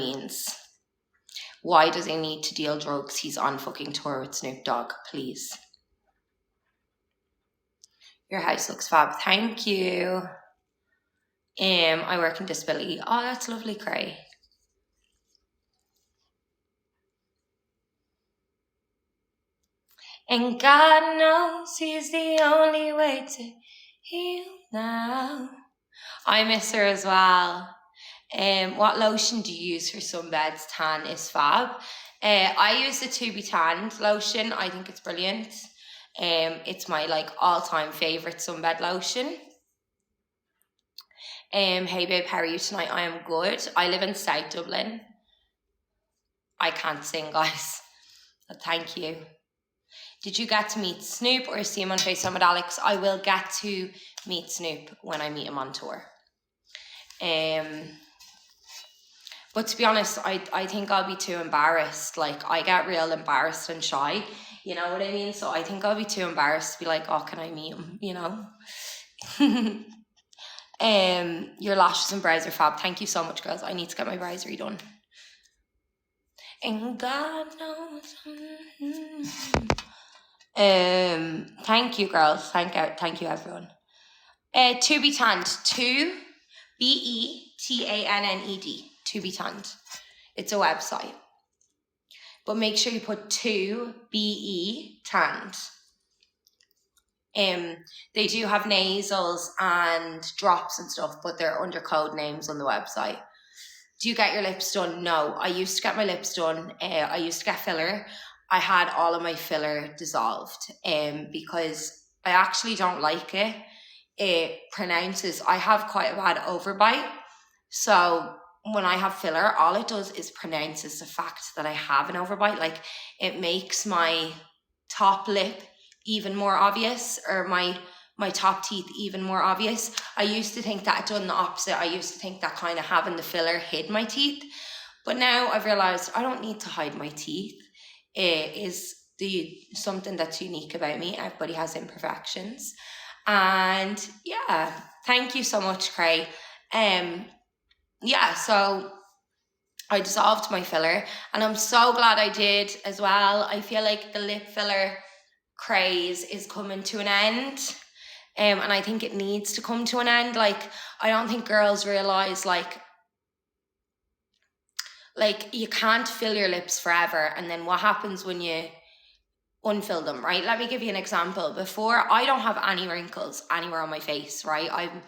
means. Why does he need to deal drugs? He's on fucking tour with Snoop Dogg, please. Your house looks fab. Thank you. I work in disability. Oh, that's lovely, Cray. And God knows he's the only way to heal now. I miss her as well. What lotion do you use for sunbeds? Tan is fab. I use the To Be Tanned lotion. I think it's brilliant. It's my like all-time favourite sunbed lotion. Hey babe, how are you tonight? I am good. I live in South Dublin. I can't sing, guys. But thank you. Did you get to meet Snoop or see him on FaceTime with Alex? I will get to meet Snoop when I meet him on tour. But to be honest, I think I'll be too embarrassed. Like, I get real embarrassed and shy. You know what I mean? So I think I'll be too embarrassed to be like, oh, can I meet him? You know? Your lashes and brows are fab. Thank you so much, girls. I need to get my brows redone. And God knows. Thank you, girls. Thank you, everyone. To Be Tanned. To BETANNED. To Be Tanned. It's a website. But make sure you put to BE Tanned. They do have nasals and drops and stuff, but they're under code names on the website. Do you get your lips done? No. I used to get my lips done. I used to get filler. I had all of my filler dissolved because I actually don't like it. It pronounces, I have quite a bad overbite. So when I have filler, all it does is pronounces the fact that I have an overbite. Like, it makes my top lip even more obvious, or my top teeth even more obvious. I used to think that I'd done the opposite. I used to think that kind of having the filler hid my teeth. But now I've realised I don't need to hide my teeth. It is something that's unique about me. Everybody has imperfections. And yeah, thank you so much, Cray. Yeah, so I dissolved my filler and I'm so glad I did as well. I feel like the lip filler craze is coming to an end. And I think it needs to come to an end. Like, I don't think girls realise, like you can't fill your lips forever. And then what happens when you unfill them, right? Let me give you an example. Before, I don't have any wrinkles anywhere on my face, right? I'm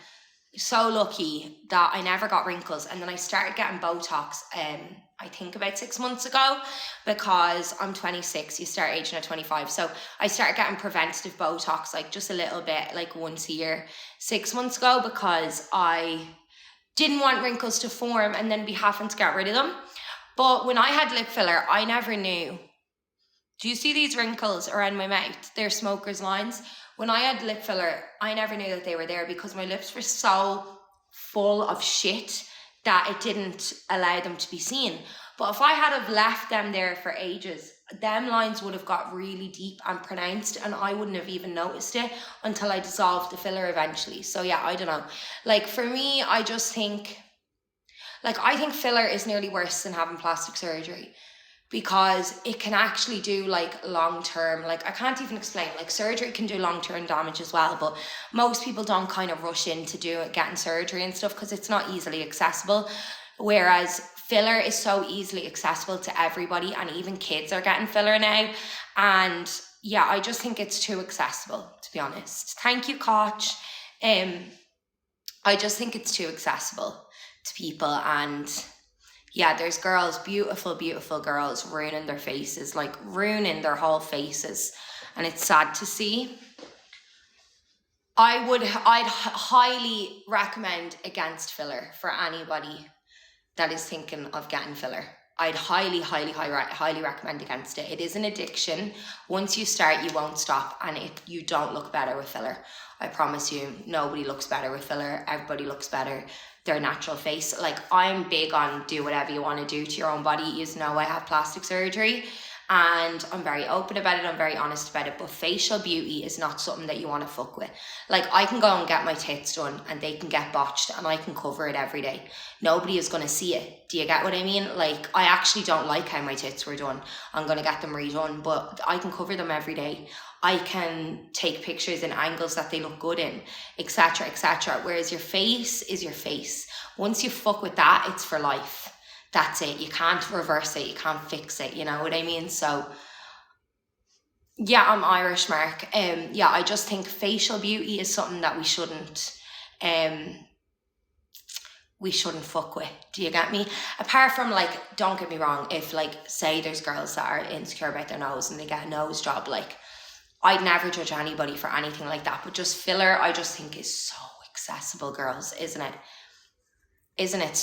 so lucky that I never got wrinkles. And then I started getting Botox, I think about 6 months ago, because I'm 26, you start aging at 25. So I started getting preventative Botox, like just a little bit, like once a year, 6 months ago, because I didn't want wrinkles to form and then be having to get rid of them. But when I had lip filler, I never knew. Do you see these wrinkles around my mouth? They're smoker's lines. When I had lip filler, I never knew that they were there because my lips were so full of shit that it didn't allow them to be seen. But if I had have left them there for ages, them lines would have got really deep and pronounced and I wouldn't have even noticed it until I dissolved the filler eventually. So yeah, I don't know. Like, for me, I just think, like, I think filler is nearly worse than having plastic surgery, because it can actually do like long-term, like, I can't even explain, like, surgery can do long-term damage as well, but most people don't kind of rush into getting surgery and stuff because it's not easily accessible, whereas filler is so easily accessible to everybody, and even kids are getting filler now. And yeah, I just think it's too accessible, to be honest. Thank you, Koch. I just think it's too accessible to people. And yeah, there's girls, beautiful, beautiful girls, ruining their faces, like ruining their whole faces. And it's sad to see. I'd highly recommend against filler for anybody that is thinking of getting filler. I'd highly recommend against it. It is an addiction. Once you start, you won't stop, and you don't look better with filler. I promise you, nobody looks better with filler. Everybody looks better their natural face. Like, I'm big on do whatever you want to do to your own body. You know, I have plastic surgery, and I'm very open about it, I'm very honest about it, but facial beauty is not something that you want to fuck with. Like, I can go and get my tits done and they can get botched and I can cover it every day. Nobody is going to see it. Do you get what I mean? Like, I actually don't like how my tits were done. I'm going to get them redone, but I can cover them every day. I can take pictures in angles that they look good in, etc., etc. Whereas your face is your face. Once you fuck with that, it's for life. That's it. You can't reverse it. You can't fix it. You know what I mean? So yeah, I'm Irish, Mark. Yeah, I just think facial beauty is something that we shouldn't fuck with. Do you get me? Apart from, like, don't get me wrong, if, like, say there's girls that are insecure about their nose and they get a nose job, like, I'd never judge anybody for anything like that. But just filler, I just think is so accessible, girls, isn't it? Isn't it?